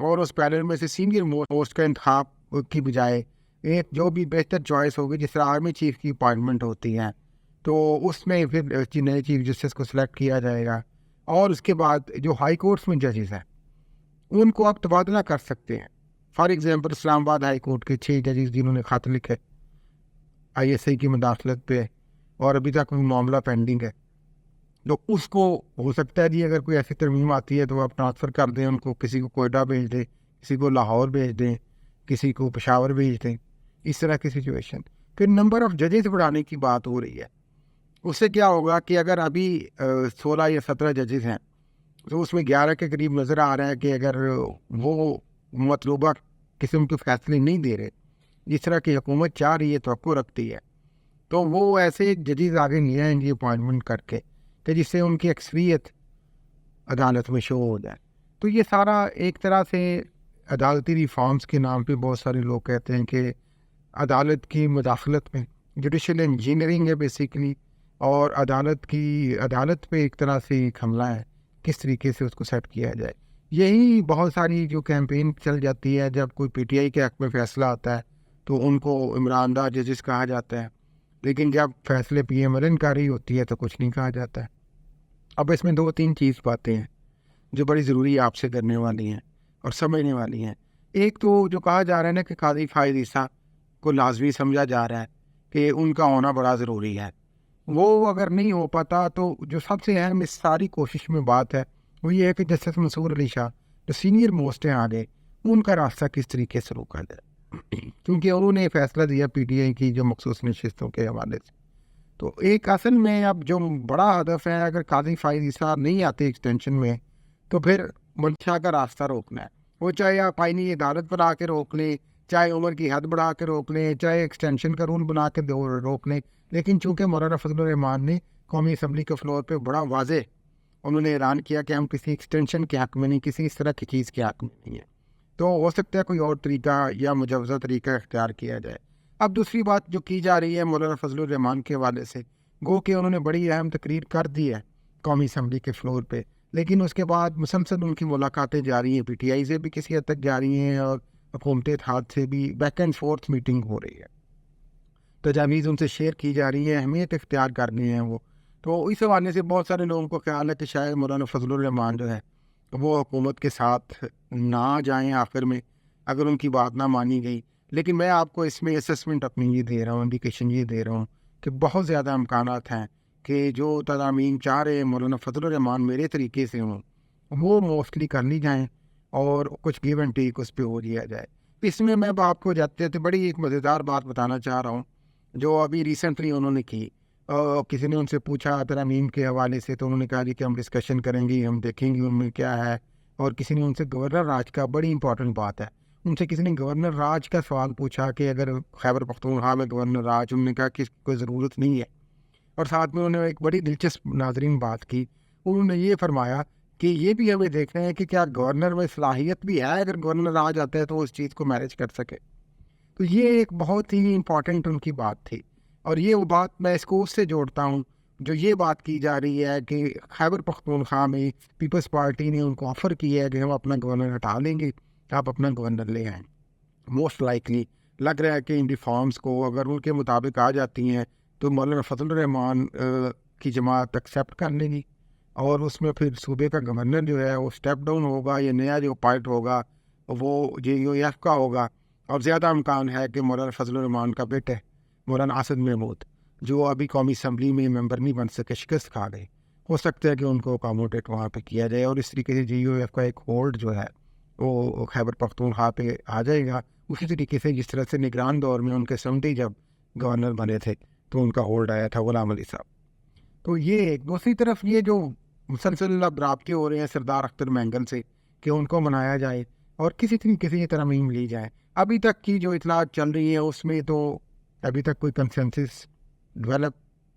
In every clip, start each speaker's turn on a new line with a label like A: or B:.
A: اور اس پینل میں سے سینئر موسٹ کا انتخاب کی بجائے ایک جو بھی بہتر چوائس ہوگی، جس طرح آرمی چیف کی اپائنٹمنٹ ہوتی ہے تو اس میں پھر نئے چیف جسٹس کو سلیکٹ کیا جائے گا، اور اس کے بعد جو ہائی کورٹس میں ججز ہیں ان کو آپ تبادلہ کر سکتے ہیں. فار ایگزامپل اسلام آباد ہائی کورٹ کے 6 ججز جنہوں نے خط لکھے ISI کی مداخلت پہ اور ابھی تک وہ معاملہ پینڈنگ ہے، تو اس کو ہو سکتا ہے جی اگر کوئی ایسی ترمیم آتی ہے تو آپ ٹرانسفر کر دیں ان کو، کسی کو کوئٹہ بھیج دیں، کسی کو لاہور بھیج دیں، کسی کو پشاور بھیج دیں، اس طرح کی سچویشن. پھر نمبر آف ججز بڑھانے کی بات ہو رہی ہے. اس سے کیا ہوگا کہ اگر ابھی 16 یا 17 ججز ہیں تو اس میں 11 کے قریب نظر آ رہا ہے کہ اگر وہ مطلوبہ قسم کے فیصلے نہیں دے رہے جس طرح کی حکومت چاہ رہی ہے، توقع رکھتی ہے، تو وہ ایسے ججز آگے نہیں آئیں گے اپوائنٹمنٹ کر کے کہ جس سے ان کی اکثریت عدالت میں شو ہو جائے. تو یہ سارا ایک طرح سے عدالتی ریفارمز کے نام پہ بہت سارے لوگ کہتے ہیں کہ عدالت کی مداخلت میں جوڈیشل انجینئرنگ ہے بیسیکلی، اور عدالت پہ ایک طرح سے ایک حملہ ہے، کس طریقے سے اس کو سیٹ کیا جائے. یہی بہت ساری جو کیمپین چل جاتی ہے جب کوئی PTI کے حق میں فیصلہ آتا ہے تو ان کو عمران دار ججز کہا جاتا ہے، لیکن جب فیصلے PMLN کا رہی ہوتی ہے تو کچھ نہیں کہا جاتا ہے. اب اس میں 2-3 چیز باتیں ہیں جو بڑی ضروری آپ سے کرنے والی ہیں اور سمجھنے والی ہیں. ایک تو جو کہا جا رہا ہے نا کہ قاضی فائز عیسیٰ کو لازمی سمجھا جا رہا ہے کہ ان کا ہونا بڑا ضروری ہے. وہ اگر نہیں ہو پاتا تو جو سب سے اہم اس ساری کوشش میں بات ہے وہ یہ ہے کہ جسٹس منصور علی شاہ جو سینئر موسٹ ہیں آگے، ان کا راستہ کس طریقے سے روکا جائے، کیونکہ انہوں نے فیصلہ دیا PTI کی جو مخصوص نشستوں کے حوالے سے. تو ایک اصل میں اب جو بڑا ہدف ہے، اگر قاضی فائز عیسیٰ نہیں آتے ایکسٹینشن میں تو پھر منشا کا راستہ روکنا ہے. وہ چاہے آپ آئینی عدالت بنا کے روک لیں، چاہے عمر کی حد بڑھا کے روک لیں، چاہے ایکسٹینشن کا رول بنا کے روک لیں، لیکن چونکہ مولانا فضل الرحمان نے قومی اسمبلی کے فلور پہ بڑا واضح انہوں نے اعلان کیا کہ ہم کسی ایکسٹینشن کے حق میں نہیں، کسی اس طرح کی چیز کے حق میں نہیں ہے، تو ہو سکتا ہے کوئی اور طریقہ یا مجوزہ طریقہ اختیار کیا جائے. اب دوسری بات جو کی جا رہی ہے مولانا فضل الرحمان کے حوالے سے، گو کہ انہوں نے بڑی اہم تقریر کر دی ہے قومی اسمبلی کے فلور پہ، لیکن اس کے بعد مسلسل ان کی ملاقاتیں جاری ہیں، PTI سے بھی کسی حد تک جاری ہیں اور حکومت اتحاد سے بھی بیک اینڈ فورتھ میٹنگ ہو رہی ہے، تجاویز ان سے شیئر کی جا رہی ہیں، اہمیت اختیار کرنی ہے وہ. تو اس حوالے سے بہت سارے لوگوں کو خیال ہے کہ شاید مولانا فضل الرحمان جو ہے وہ حکومت کے ساتھ نہ جائیں آخر میں اگر ان کی بات نہ مانی گئی. لیکن میں آپ کو اس میں اسسمنٹ اپنی یہ دے رہا ہوں، انڈیکیشن یہ دے رہا ہوں کہ بہت زیادہ امکانات ہیں کہ جو تضامین چاہ رہے ہیں مولانا فضل الرحمان میرے طریقے سے ہوں وہ موسٹلی کر لی جائیں اور کچھ گیو اینڈ ٹیک اس پہ ہو لیا جائے. اس میں میں آپ کو جاتے تھے بڑی ایک مزیدار بات بتانا چاہ رہا ہوں جو ابھی ریسنٹلی انہوں نے کی. کسی نے ان سے پوچھا ترامیم کے حوالے سے تو انہوں نے کہا جی کہ ہم ڈسکشن کریں گے، ہم دیکھیں گے ان میں کیا ہے. اور کسی نے ان سے گورنر راج کا، بڑی امپورٹنٹ بات ہے، ان سے کسی نے گورنر راج کا سوال پوچھا کہ اگر خیبر پختونخوا میں گورنر راج، انہوں نے کہا کہ اس کی کوئی ضرورت نہیں ہے. اور ساتھ میں انہوں نے ایک بڑی دلچسپ ناظرین بات کی، انہوں نے یہ فرمایا کہ یہ بھی ہمیں دیکھنا ہے کہ کیا گورنر میں صلاحیت بھی ہے، اگر گورنر راج آتا ہے تو وہ اس چیز کو مینیج کر سکے. تو یہ ایک بہت ہی امپورٹنٹ ان کی بات تھی، اور یہ وہ بات میں اس کو اس سے جوڑتا ہوں جو یہ بات کی جا رہی ہے کہ خیبر پختونخوا میں پیپلز پارٹی نے ان کو آفر کیا ہے کہ ہم اپنا گورنر ہٹا لیں گے، آپ اپنا گورنر لے آئیں. موسٹ لائکلی لگ رہا ہے کہ ان ریفارمز کو اگر ان کے مطابق آ جاتی ہیں تو مولانا فضل الرحمان کی جماعت ایکسیپٹ کر لے گی، اور اس میں پھر صوبے کا گورنر جو ہے وہ اسٹیپ ڈاؤن ہوگا، یا نیا جو اپائنٹ ہوگا وہ JUF کا ہوگا. اور زیادہ امکان ہے کہ مولانا فضل الرحمان کا بیٹے مولانا اسد محمود جو ابھی قومی اسمبلی میں ممبر نہیں بن سکے، شکست کھا گئے، ہو سکتا ہے کہ ان کو اکاموڈیٹ وہاں پہ کیا جائے، اور اس طریقے سے JUF کا ایک ہولڈ جو ہے وہ خیبر پختونخوا پہ آ جائے گا، اسی طریقے سے جس طرح سے نگران دور میں ان کے سمٹی جب گورنر بنے تھے تو ان کا ہولڈ آیا تھا غلام علی صاحب. تو یہ ایک. دوسری طرف یہ جو مسلسل اب رابطے ہو رہے ہیں سردار اختر مینگن سے کہ ان کو منایا جائے اور کسی طریقے سے یہ ترمیم لی جائے، ابھی تک کی جو اطلاعات چل رہی ہیں اس میں تو ابھی تک کوئی کنسنسس ڈیولپ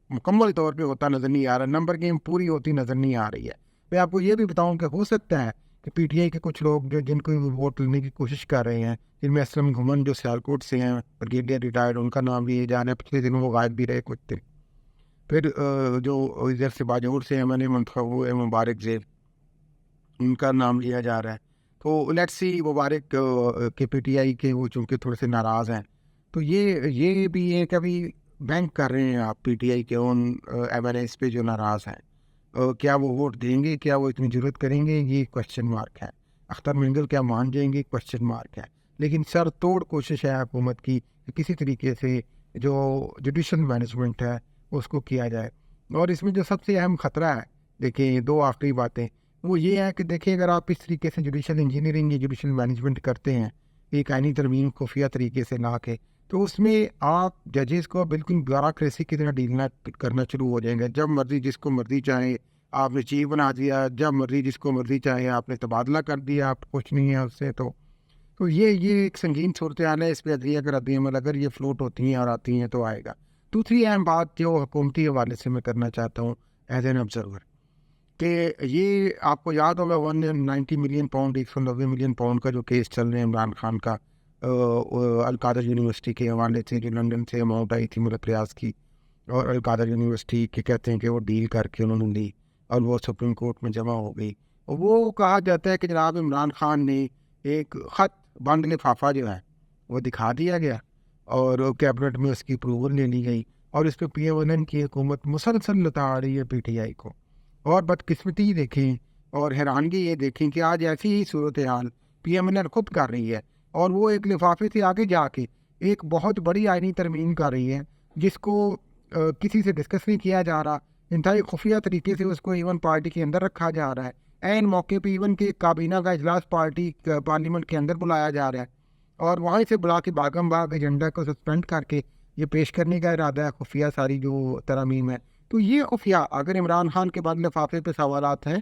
A: مکمل طور پہ ہوتا نظر نہیں آ رہا، نمبر گیم پوری ہوتی نظر نہیں آ رہی ہے. میں آپ کو یہ بھی بتاؤں کہ ہو سکتا ہے کہ PTI کے کچھ لوگ جو جن کو ووٹ لینے کی کوشش کر رہے ہیں، جن میں اسلم گھمن جو سیالکوٹ سے ہیں، بریگیڈیئر ریٹائرڈ، ان کا نام بھی جا رہا ہے، پچھلے دنوں وہ غائب بھی رہے کچھ دن. پھر جو ادھر سے باجوڑ سے میں نے منتخب ہوئے مبارک زیب، ان کا نام لیا جا رہا ہے. تو لیٹس سی مبارک کے پی ٹی آئی کے وہ چونکہ تھوڑے سے ناراض ہیں، تو یہ بھی ہے کہ ابھی بینک کر رہے ہیں آپ پی ٹی آئی کے ان ایم این ایس پہ جو ناراض ہیں، کیا وہ ووٹ دیں گے، کیا وہ اتنی جرت کریں گے، یہ کوشچن مارک ہے. اختر منگل کیا مان جائیں گے، کوشچن مارک ہے. لیکن سر توڑ کوشش ہے حکومت کی کہ کسی طریقے سے جو جوڈیشل مینجمنٹ ہے اس کو کیا جائے. اور اس میں جو سب سے اہم خطرہ ہے، دیکھیں دو آخری باتیں، وہ یہ ہے کہ دیکھیں اگر آپ اس طریقے سے جوڈیشل انجینئرنگ یا جوڈیشل مینجمنٹ کرتے ہیں ایک آئینی ترمیم خفیہ طریقے سے لا کے، تو اس میں آپ ججز کو بالکل بیوروکریسی کی طرح ڈیلنا کرنا شروع ہو جائیں گے. جب مرضی جس کو مرضی چاہے آپ نے چیف بنا دیا، جب مرضی جس کو مرضی چاہے آپ نے تبادلہ کر دیا، آپ کچھ نہیں ہے اس سے. تو یہ ایک سنگین صورتحال ہے. اس پہ عدلیہ کا رد عمل اگر یہ فلوٹ ہوتی ہیں اور آتی ہیں تو آئے گا. دوسری اہم بات جو حکومتی حوالے سے میں کرنا چاہتا ہوں ایز این آبزرور، کہ یہ آپ کو یاد ہوگا 190 ملین پاؤنڈ 190 ملین پاؤنڈ کا جو کیس چل رہے ہیں عمران خان کا القادر یونیورسٹی کے حوالے سے، جو لنڈن سے اماؤنٹ آئی تھی ملک ریاض کی، اور القادر یونیورسٹی کے کہتے ہیں کہ وہ ڈیل کر کے انہوں نے لی اور وہ سپریم کورٹ میں جمع ہو گئی. وہ کہا جاتا ہے کہ جناب عمران خان نے ایک خط بند لفافہ جو ہے وہ دکھا دیا گیا اور کیبنٹ میں اس کی اپروول لے لی گئی، اور اس پہ پی ایم این کی حکومت مسلسل لتا آ رہی ہے پی ٹی آئی کو. اور بدقسمتی دیکھیں اور حیرانگی یہ دیکھیں کہ آج ایسی ہی صورتحال پی ایم این خود کر رہی ہے، اور وہ ایک لفافے سے آگے جا کے ایک بہت بڑی آئینی ترمیم کر رہی ہے جس کو کسی سے ڈسکس نہیں کیا جا رہا، انتہائی خفیہ طریقے سے اس کو ایون پارٹی کے اندر رکھا جا رہا ہے. عین موقع پہ ایون کہ کابینہ کا اجلاس پارلیمنٹ کے اندر بلایا جا رہا ہے، اور وہاں سے بلا کے باغم باغ ایجنڈا کو سسپینڈ کر کے یہ پیش کرنے کا ارادہ ہے خفیہ ساری جو ترامیم ہے. تو یہ خفیہ اگر عمران خان کے بعد لفافے پہ سوالات ہیں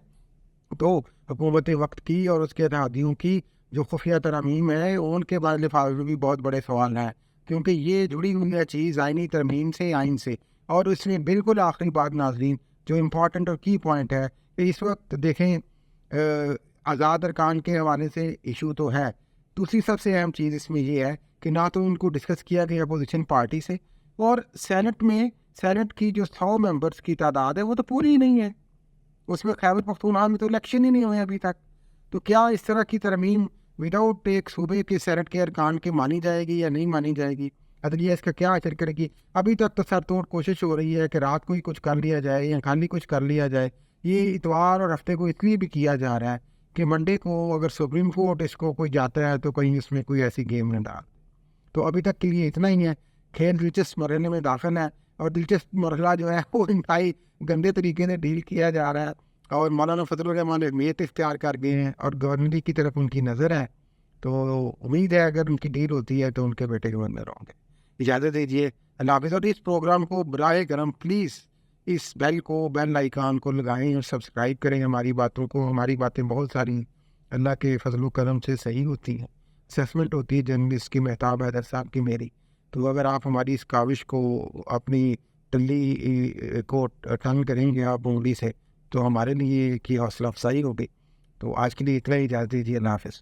A: تو حکومت وقت کی اور اس کے اتحادیوں کی جو خفیہ ترامیم ہے ان کے بعد لفافے پہ بھی بہت بڑے سوال ہیں، کیونکہ یہ جڑی ہوئی ہے چیز آئینی ترمیم سے، آئین سے. اور اس میں بالکل آخری بات ناظرین جو امپورٹنٹ اور کی پوائنٹ ہے کہ اس وقت دیکھیں آزاد ارکان کے حوالے سے ایشو تو ہے، دوسری سب سے اہم چیز اس میں یہ ہے کہ نہ تو ان کو ڈسکس کیا گیا اپوزیشن پارٹی سے، اور سینٹ کی جو 100 ممبرس کی تعداد ہے وہ تو پوری ہی نہیں ہے. اس میں خیبر پختونخوا میں تو الیکشن ہی نہیں ہوئے ابھی تک. تو کیا اس طرح کی ترمیم وداؤٹ ایک صوبے کے سینٹ کے ارکان کے مانی جائے گی یا نہیں مانی جائے گی؟ عدلیہ اس کا کیا اثر کرے گی؟ ابھی تک تو سر توڑ کوشش ہو رہی ہے کہ رات کو ہی کچھ کر لیا جائے یا کل ہی کچھ کر لیا جائے. یہ اتوار اور ہفتے کو اس لیے بھی کیا جا رہا ہے کہ منڈے کو اگر سپریم کورٹ اس کو کوئی جاتا ہے تو کہیں اس میں کوئی ایسی گیم نہ ڈال. تو ابھی تک کے لیے اتنا ہی ہے. کھیل دلچسپ مرحلے میں داخل ہے، اور دلچسپ مرحلہ جو ہے وہ انتہائی گندے طریقے سے ڈیل کیا جا رہا ہے، اور مولانا فضل الرحمان اہمیت اختیار کر گئے ہیں اور گورنری کی طرف ان کی نظر ہے. تو امید ہے اگر ان کی ڈیل ہوتی ہے تو ان کے بیٹے کے بندر ہوں گے. اجازت دیجیے، اللہ حافظ. اور اس پروگرام کو براہ کرم پلیز اس بیل آئیکن کو لگائیں اور سبسکرائب کریں ہماری باتوں کو. ہماری باتیں بہت ساری اللہ کے فضل و کرم سے صحیح ہوتی ہیں، اسیسمنٹ ہوتی ہے جرنلسٹ کی، مہتاب حیدر صاحب کی، میری. تو اگر آپ ہماری اس کاوش کو اپنی ٹلی کو ٹنگ کریں گے آپ انگلی سے تو ہمارے لیے کی حوصلہ افزائی ہوگی. تو آج کے لیے اتنا ہی، اجازت دیجیے. اللہ حافظ.